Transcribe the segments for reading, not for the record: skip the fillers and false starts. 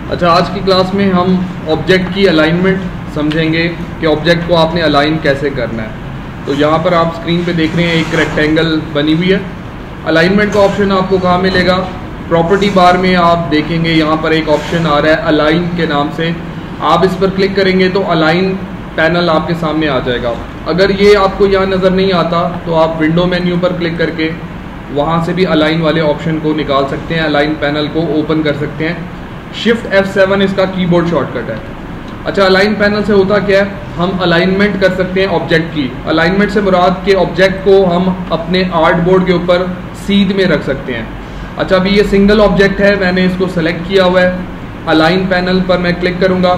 अच्छा, आज की क्लास में हम ऑब्जेक्ट की अलाइनमेंट समझेंगे कि ऑब्जेक्ट को आपने अलाइन कैसे करना है। तो यहाँ पर आप स्क्रीन पे देख रहे हैं एक रेक्टेंगल बनी हुई है। अलाइनमेंट का ऑप्शन आपको कहाँ मिलेगा? प्रॉपर्टी बार में आप देखेंगे यहाँ पर एक ऑप्शन आ रहा है अलाइन के नाम से। आप इस पर क्लिक करेंगे तो अलाइन पैनल आपके सामने आ जाएगा। अगर ये आपको यहाँ नज़र नहीं आता तो आप विंडो मेन्यू पर क्लिक करके वहाँ से भी अलाइन वाले ऑप्शन को निकाल सकते हैं, अलाइन पैनल को ओपन कर सकते हैं। शिफ्ट F7 इसका कीबोर्ड शॉर्टकट है। अच्छा, अलाइन पैनल से होता क्या है? हम अलाइनमेंट कर सकते हैं ऑब्जेक्ट की। अलाइनमेंट से मुराद के ऑब्जेक्ट को हम अपने आर्ट बोर्ड के ऊपर सीध में रख सकते हैं। अच्छा, अभी ये सिंगल ऑब्जेक्ट है, मैंने इसको सेलेक्ट किया हुआ है। अलाइन पैनल पर मैं क्लिक करूँगा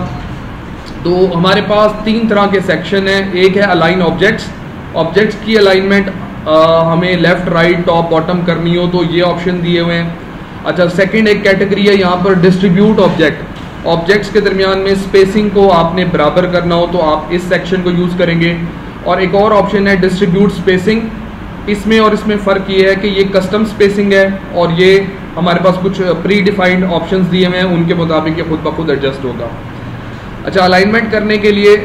तो हमारे पास तीन तरह के सेक्शन हैं। एक है अलाइन ऑब्जेक्ट्स। ऑब्जेक्ट्स की अलाइनमेंट हमें लेफ़्ट, राइट, टॉप, बॉटम करनी हो तो ये ऑप्शन दिए हुए हैं। अच्छा, सेकंड एक कैटेगरी है यहाँ पर डिस्ट्रीब्यूट ऑब्जेक्ट। ऑब्जेक्ट्स के दरमियान में स्पेसिंग को आपने बराबर करना हो तो आप इस सेक्शन को यूज़ करेंगे। और एक और ऑप्शन है डिस्ट्रीब्यूट स्पेसिंग। इसमें और इसमें फ़र्क ये है कि ये कस्टम स्पेसिंग है और ये हमारे पास कुछ प्री डिफाइंड ऑप्शंस दिए हुए हैं, उनके मुताबिक ये खुद ब खुद एडजस्ट होगा। अच्छा, अलाइनमेंट करने के लिए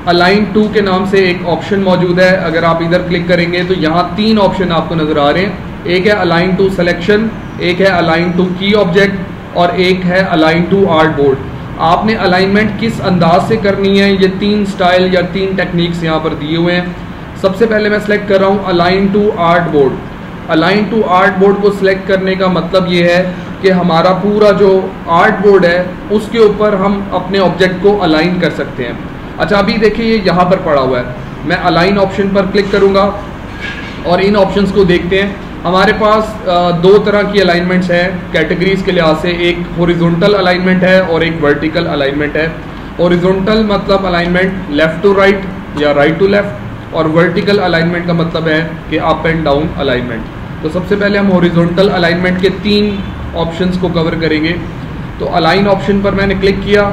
अलाइन टू के नाम से एक ऑप्शन मौजूद है। अगर आप इधर क्लिक करेंगे तो यहाँ तीन ऑप्शन आपको नज़र आ रहे हैं। एक है अलाइन टू सिलेक्शन, एक है अलाइन टू की ऑब्जेक्ट और एक है अलाइन टू आर्ट बोर्ड। आपने अलाइनमेंट किस अंदाज से करनी है, ये तीन स्टाइल या तीन टेक्निक्स यहाँ पर दिए हुए हैं। सबसे पहले मैं सेलेक्ट कर रहा हूँ align to art board. Align to art board को सिलेक्ट करने का मतलब ये है कि हमारा पूरा जो आर्ट बोर्ड है उसके ऊपर हम अपने ऑब्जेक्ट को अलाइन कर सकते हैं। अच्छा, अभी देखिए ये यहाँ पर पड़ा हुआ है। मैं अलाइन ऑप्शन पर क्लिक करूँगा और इन ऑप्शंस को देखते हैं। हमारे पास दो तरह की अलाइनमेंट्स हैं कैटेगरीज के लिहाज से। एक हॉरिजॉन्टल अलाइनमेंट है और एक वर्टिकल अलाइनमेंट है। हॉरिजॉन्टल मतलब अलाइनमेंट लेफ़्ट टू राइट या राइट टू लेफ़्ट, और वर्टिकल अलाइनमेंट का मतलब है कि अप एंड डाउन अलाइनमेंट। तो सबसे पहले हम हॉरिजॉन्टल अलाइनमेंट के तीन ऑप्शंस को कवर करेंगे। तो अलाइन ऑप्शन पर मैंने क्लिक किया।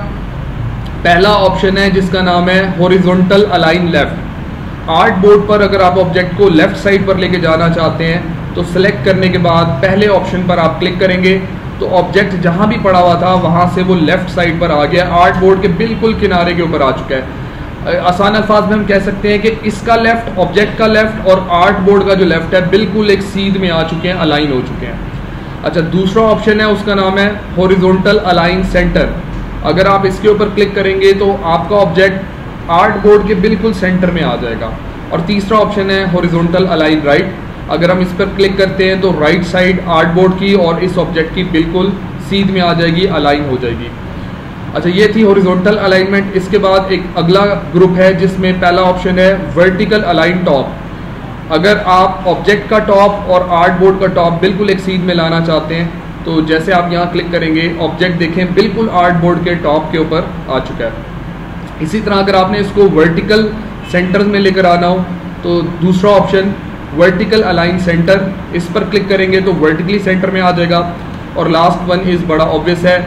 पहला ऑप्शन है जिसका नाम है horizontal align left. Art board पर अगर आप ऑब्जेक्ट को लेफ़्ट साइड पर लेके जाना चाहते हैं तो सेलेक्ट करने के बाद पहले ऑप्शन पर आप क्लिक करेंगे तो ऑब्जेक्ट जहां भी पड़ा हुआ था वहां से वो लेफ़्ट साइड पर आ गया, आर्ट बोर्ड के बिल्कुल किनारे के ऊपर आ चुका है। आसान अल्फाज में हम कह सकते हैं कि इसका लेफ़्ट, ऑब्जेक्ट का लेफ़्ट और आर्ट बोर्ड का जो लेफ़्ट है बिल्कुल एक सीध में आ चुके हैं, अलाइन हो चुके हैं। अच्छा, दूसरा ऑप्शन है उसका नाम है हॉरिजॉन्टल अलाइन सेंटर। अगर आप इसके ऊपर क्लिक करेंगे तो आपका ऑब्जेक्ट आर्ट बोर्ड के बिल्कुल सेंटर में आ जाएगा। और तीसरा ऑप्शन है हॉरिजॉन्टल अलाइन राइट। अगर हम इस पर क्लिक करते हैं तो राइट साइड आर्ट बोर्ड की और इस ऑब्जेक्ट की बिल्कुल सीध में आ जाएगी, अलाइन हो जाएगी। अच्छा, ये थी हॉरिजॉन्टल अलाइनमेंट। इसके बाद एक अगला ग्रुप है जिसमें पहला ऑप्शन है वर्टिकल अलाइन टॉप। अगर आप ऑब्जेक्ट का टॉप और आर्ट बोर्ड का टॉप बिल्कुल एक सीध में लाना चाहते हैं तो जैसे आप यहाँ क्लिक करेंगे ऑब्जेक्ट देखें बिल्कुल आर्ट बोर्ड के टॉप के ऊपर आ चुका है। इसी तरह अगर आपने इसको वर्टिकल सेंटर में लेकर आना हो तो दूसरा ऑप्शन वर्टिकल अलाइन सेंटर, इस पर क्लिक करेंगे तो वर्टिकली सेंटर में आ जाएगा। और लास्ट वन इज़ बड़ा ऑब्वियस है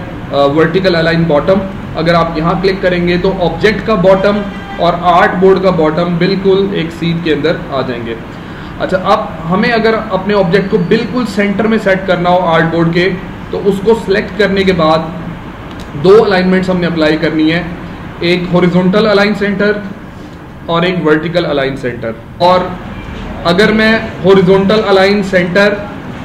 वर्टिकल अलाइन बॉटम। अगर आप यहाँ क्लिक करेंगे तो ऑब्जेक्ट का बॉटम और आर्ट बोर्ड का बॉटम बिल्कुल एक सीध के अंदर आ जाएंगे। अच्छा, अब हमें अगर अपने ऑब्जेक्ट को बिल्कुल सेंटर में सेट करना हो आर्ट बोर्ड के तो उसको सिलेक्ट करने के बाद दो अलाइनमेंट्स हमने अप्लाई करनी है, एक हॉरिजॉन्टल अलाइन सेंटर और एक वर्टिकल अलाइन सेंटर। और अगर मैं हॉरिजॉन्टल अलाइन सेंटर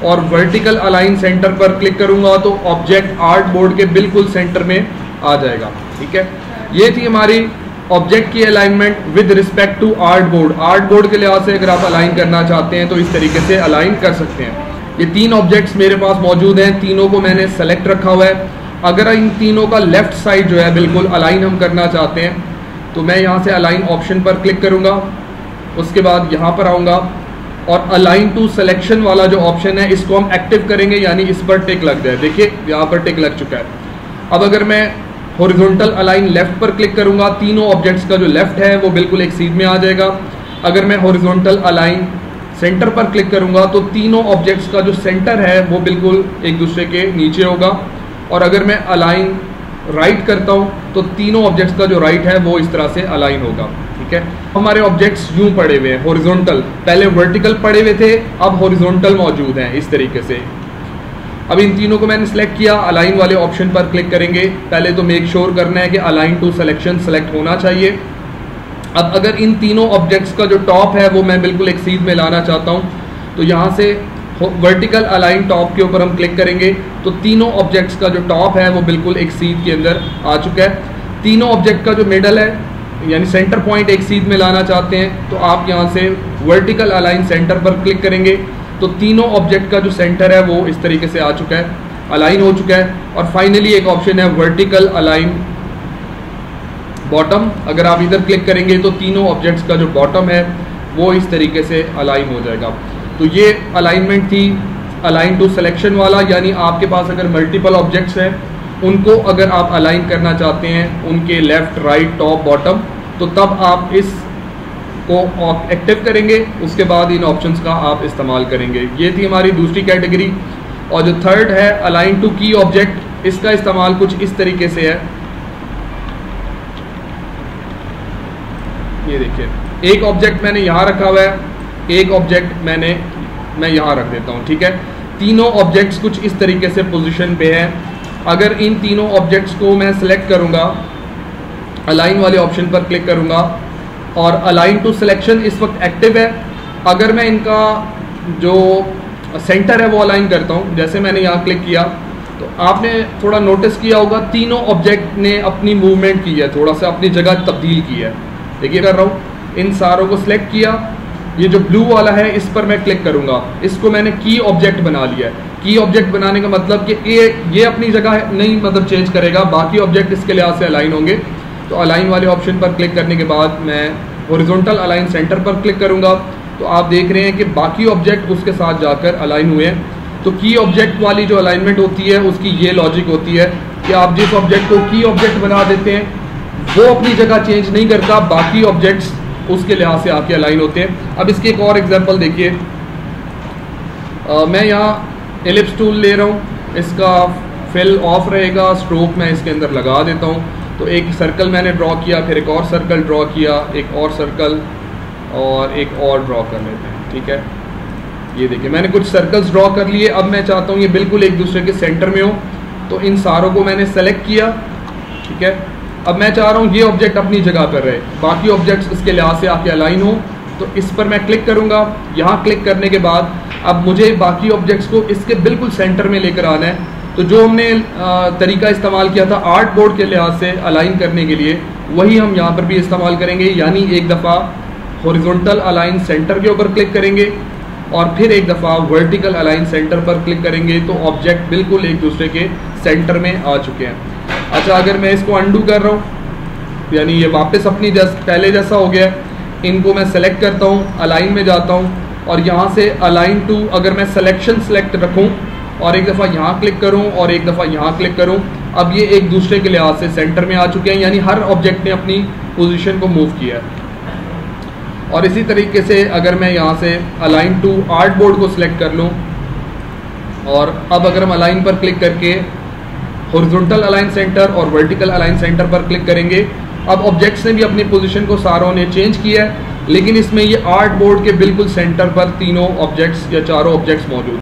और वर्टिकल अलाइन सेंटर पर क्लिक करूंगा तो ऑब्जेक्ट आर्ट बोर्ड के बिल्कुल सेंटर में आ जाएगा। ठीक है, ये थी हमारी ऑब्जेक्ट की alignment with respect to art board. Art board के लिहाज से अगर आप अलाइन करना चाहते हैं तो इस तरीके से अलाइन कर सकते हैं। ये तीन ऑब्जेक्ट्स मेरे पास मौजूद हैं, तीनों को मैंने सेलेक्ट रखा हुआ है। अगर इन तीनों का लेफ्ट साइड जो है बिल्कुल अलाइन हम करना चाहते हैं तो मैं यहाँ से अलाइन ऑप्शन पर क्लिक करूँगा। उसके बाद यहाँ पर आऊँगा और अलाइन टू सिलेक्शन वाला जो ऑप्शन है इसको हम एक्टिव करेंगे, यानी इस पर टिक लग जाए। देखिए यहाँ पर टिक लग चुका है। अब अगर मैं हॉरिजॉन्टल अलाइन लेफ्ट पर क्लिक करूंगा, तीनों ऑब्जेक्ट्स का जो लेफ्ट है वो बिल्कुल एक सीध में आ जाएगा। अगर मैं हॉरिजॉन्टल अलाइन सेंटर पर क्लिक करूंगा तो तीनों ऑब्जेक्ट्स का जो सेंटर है वो बिल्कुल एक दूसरे के नीचे होगा। और अगर मैं अलाइन राइट करता हूं तो तीनों ऑब्जेक्ट्स का जो राइट है वो इस तरह से अलाइन होगा। ठीक है, हमारे ऑब्जेक्ट्स यूं पड़े हुए हैं हॉरिजॉन्टल, पहले वर्टिकल पड़े हुए थे, अब हॉरिजॉन्टल मौजूद हैं इस तरीके से। अब इन तीनों को मैंने सेलेक्ट किया, अलाइन वाले ऑप्शन पर क्लिक करेंगे। पहले तो मेक श्योर करना है कि अलाइन टू सिलेक्शन सेलेक्ट होना चाहिए। अब अगर इन तीनों ऑब्जेक्ट्स का जो टॉप है वो मैं बिल्कुल एक सीध में लाना चाहता हूँ, तो यहाँ से वर्टिकल अलाइन टॉप के ऊपर हम क्लिक करेंगे तो तीनों ऑब्जेक्ट्स का जो टॉप है वो बिल्कुल एक सीध के अंदर आ चुका है। तीनों ऑब्जेक्ट का जो मिडल है यानी सेंटर पॉइंट एक सीध में लाना चाहते हैं तो आप यहाँ से वर्टिकल अलाइन सेंटर पर क्लिक करेंगे तो तीनों ऑब्जेक्ट का जो सेंटर है वो इस तरीके से आ चुका है, अलाइन हो चुका है। और फाइनली एक ऑप्शन है वर्टिकल अलाइन बॉटम, अगर आप इधर क्लिक करेंगे तो तीनों ऑब्जेक्ट्स का जो बॉटम है वो इस तरीके से अलाइन हो जाएगा। तो ये अलाइनमेंट थी अलाइन टू सिलेक्शन वाला, यानी आपके पास अगर मल्टीपल ऑब्जेक्ट्स हैं उनको अगर आप अलाइन करना चाहते हैं उनके लेफ्ट राइट टॉप बॉटम, तो तब आप इस को एक्टिव करेंगे, उसके बाद इन ऑप्शंस का आप इस्तेमाल करेंगे। ये थी हमारी दूसरी कैटेगरी। और जो थर्ड है अलाइन टू की ऑब्जेक्ट, इसका इस्तेमाल कुछ इस तरीके से है। ये देखिए, एक ऑब्जेक्ट मैंने यहाँ रखा हुआ है, एक ऑब्जेक्ट मैं यहाँ रख देता हूँ, ठीक है। तीनों ऑब्जेक्ट्स कुछ इस तरीके से पोजीशन पे है। अगर इन तीनों ऑब्जेक्ट्स को मैं सिलेक्ट करूँगा, अलाइन वाले ऑप्शन पर क्लिक करूँगा और अलाइन टू सिलेक्शन इस वक्त एक्टिव है। अगर मैं इनका जो सेंटर है वो अलाइन करता हूँ, जैसे मैंने यहाँ क्लिक किया तो आपने थोड़ा नोटिस किया होगा तीनों ऑब्जेक्ट ने अपनी मूवमेंट की है, थोड़ा सा अपनी जगह तब्दील की है। देखिए कर रहा हूँ, इन सारों को सिलेक्ट किया, ये जो ब्लू वाला है इस पर मैं क्लिक करूँगा, इसको मैंने की ऑब्जेक्ट बना लिया है। की ऑब्जेक्ट बनाने का मतलब कि ये अपनी जगह नहीं मतलब चेंज करेगा, बाकी ऑब्जेक्ट इसके लिहाज से अलाइन होंगे। तो अलाइन वाले ऑप्शन पर क्लिक करने के बाद मैं हॉरिजॉन्टल अलाइन सेंटर पर क्लिक करूँगा तो आप देख रहे हैं कि बाकी ऑब्जेक्ट उसके साथ जाकर अलाइन हुए हैं। तो की ऑब्जेक्ट वाली जो अलाइनमेंट होती है उसकी ये लॉजिक होती है कि आप जिस ऑब्जेक्ट को की ऑब्जेक्ट बना देते हैं वो अपनी जगह चेंज नहीं करता, बाकी ऑब्जेक्ट्स उसके लिहाज से आके अलाइन होते हैं। अब इसके एक और एग्जांपल देखिए, मैं यहाँ एलिप्स टूल ले रहा हूँ, इसका फिल ऑफ रहेगा, स्ट्रोक मैं इसके अंदर लगा देता हूँ। तो एक सर्कल मैंने ड्रॉ किया, फिर एक और सर्कल ड्रॉ किया, एक और सर्कल और एक और ड्रॉ कर लेते हैं, ठीक है। ये देखिए मैंने कुछ सर्कल्स ड्रॉ कर लिए। अब मैं चाहता हूँ ये बिल्कुल एक दूसरे के सेंटर में हो, तो इन सारों को मैंने सेलेक्ट किया, ठीक है। अब मैं चाह रहा हूँ ये ऑब्जेक्ट अपनी जगह पर रहे, बाकी ऑब्जेक्ट्स इसके लिहाज से आके अलाइन हो, तो इस पर मैं क्लिक करूँगा। यहाँ क्लिक करने के बाद अब मुझे बाकी ऑब्जेक्ट्स को इसके बिल्कुल सेंटर में लेकर आना है। तो जो हमने तरीका इस्तेमाल किया था आर्ट बोर्ड के लिहाज से अलाइन करने के लिए, वही हम यहाँ पर भी इस्तेमाल करेंगे। यानी एक दफ़ा हॉरिजॉन्टल अलाइन सेंटर के ऊपर क्लिक करेंगे और फिर एक दफ़ा वर्टिकल अलाइन सेंटर पर क्लिक करेंगे, तो ऑब्जेक्ट बिल्कुल एक दूसरे के सेंटर में आ चुके हैं। अच्छा, अगर मैं इसको अंडू कर रहा हूँ, यानी ये वापस अपनी पहले जैसा हो गया, इनको मैं सेलेक्ट करता हूँ, अलाइन में जाता हूँ और यहाँ से अलाइन टू अगर मैं सिलेक्शन सेलेक्ट रखूँ और एक दफ़ा यहाँ क्लिक करूँ और एक दफ़ा यहाँ क्लिक करूँ, अब ये एक दूसरे के लिहाज से सेंटर में आ चुके हैं, यानी हर ऑब्जेक्ट ने अपनी पोजीशन को मूव किया है। और इसी तरीके से अगर मैं यहाँ से अलाइन टू आर्ट बोर्ड को सिलेक्ट कर लूँ और अब अगर हम अलाइन पर क्लिक करके हॉरिजॉन्टल अलाइन सेंटर और वर्टिकल अलाइन सेंटर पर क्लिक करेंगे, अब ऑब्जेक्ट्स ने भी अपनी पोजीशन को सारों ने चेंज किया है, लेकिन इसमें ये आर्ट बोर्ड के बिल्कुल सेंटर पर तीनों ऑब्जेक्ट्स या चारों ऑब्जेक्ट्स मौजूद